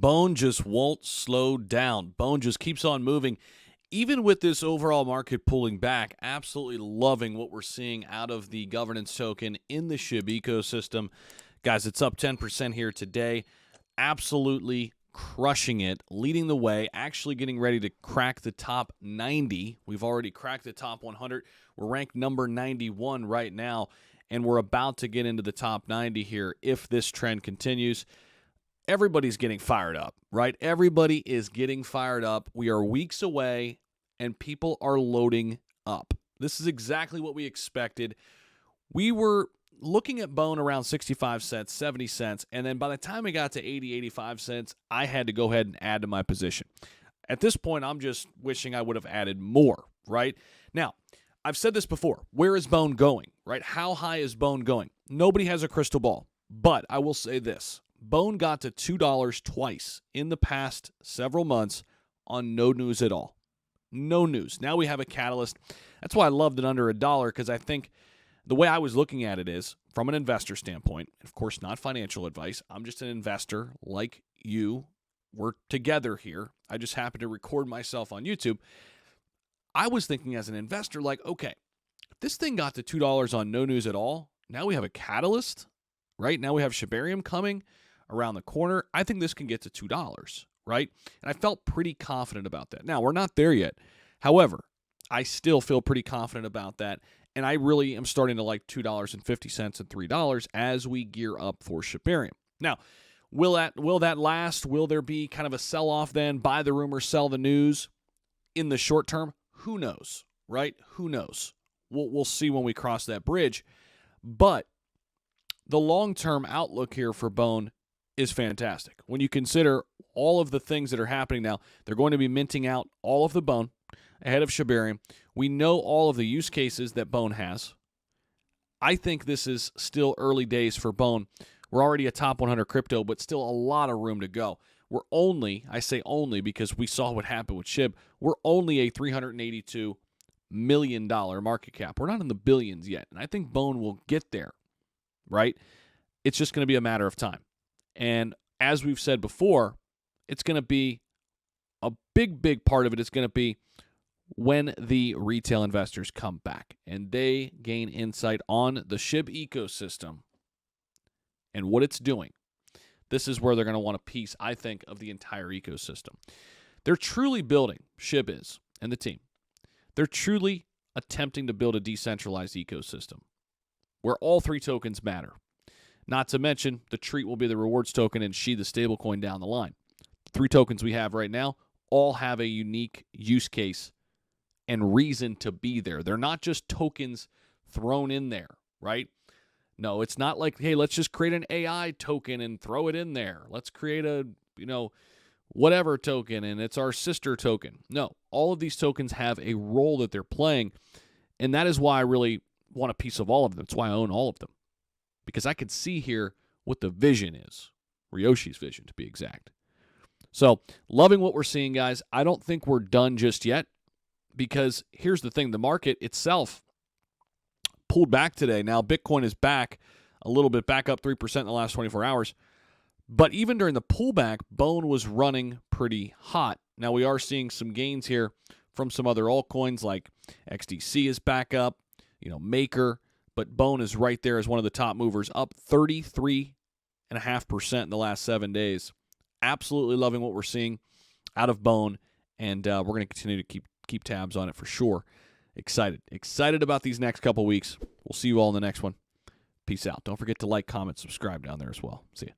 Bone just won't slow down. Bone just keeps on moving. Even with this overall market pulling back, absolutely loving what we're seeing out of the governance token in the SHIB ecosystem. Guys, it's up 10% here today. Absolutely crushing it, leading the way, actually getting ready to crack the top 90. We've already cracked the top 100. We're ranked number 91 right now, and we're about to get into the top 90 here if this trend continues. Everybody's getting fired up, right? Everybody is getting fired up. We are weeks away, and people are loading up. This is exactly what we expected. We were looking at Bone around 65 cents, 70 cents, and then by the time it got to 80, 85 cents, I had to go ahead and add to my position. At this point, I'm just wishing I would have added more, right? Now, I've said this before. Where is Bone going, right? How high is Bone going? Nobody has a crystal ball, but I will say this. Bone got to $2 twice in the past several months on no news at all. No news. Now we have a catalyst. That's why I loved it under $1, because I think the way I was looking at it is, from an investor standpoint, of course, not financial advice. I'm just an investor like you. We're together here. I just happen to record myself on YouTube. I was thinking as an investor, like, okay, if this thing got to $2 on no news at all, now we have a catalyst, right? Now we have Shibarium coming around the corner. I think this can get to $2, right? And I felt pretty confident about that. Now, we're not there yet. However, I still feel pretty confident about that, and I really am starting to like $2.50 and $3 as we gear up for Shibarium. Now, will that last? Will there be kind of a sell-off then? Buy the rumor, sell the news in the short term? Who knows, right? Who knows? We'll see when we cross that bridge. But the long-term outlook here for Bone is fantastic. When you consider all of the things that are happening now, they're going to be minting out all of the Bone ahead of Shibarium. We know all of the use cases that Bone has. I think this is still early days for Bone. We're already a top 100 crypto, but still a lot of room to go. We're only, I say only because we saw what happened with SHIB, we're only a $382 million market cap. We're not in the billions yet, and I think Bone will get there, right? It's just going to be a matter of time. And as we've said before, it's going to be a big part of it is going to be when the retail investors come back and they gain insight on the SHIB ecosystem and what it's doing. This is where they're going to want a piece, I think, of the entire ecosystem. They're truly building, SHIB is, and the team. They're truly attempting to build a decentralized ecosystem where all three tokens matter. Not to mention, the treat will be the rewards token and SHI, the stablecoin, down the line. The three tokens we have right now all have a unique use case and reason to be there. They're not just tokens thrown in there, right? No, it's not like, hey, let's just create an AI token and throw it in there. Let's create a, whatever token, and it's our sister token. No, all of these tokens have a role that they're playing, and that is why I really want a piece of all of them. It's why I own all of them, because I could see here what the vision is, Ryoshi's vision to be exact. So, loving what we're seeing, guys. I don't think we're done just yet, because here's the thing. The market itself pulled back today. Now, Bitcoin is back a little bit, back up 3% in the last 24 hours. But even during the pullback, Bone was running pretty hot. Now, we are seeing some gains here from some other altcoins, like XDC is back up, Maker. But Bone is right there as one of the top movers, up 33.5% in the last 7 days. Absolutely loving what we're seeing out of Bone, and we're going to continue to keep tabs on it for sure. Excited about these next couple weeks. We'll see you all in the next one. Peace out. Don't forget to like, comment, subscribe down there as well. See ya.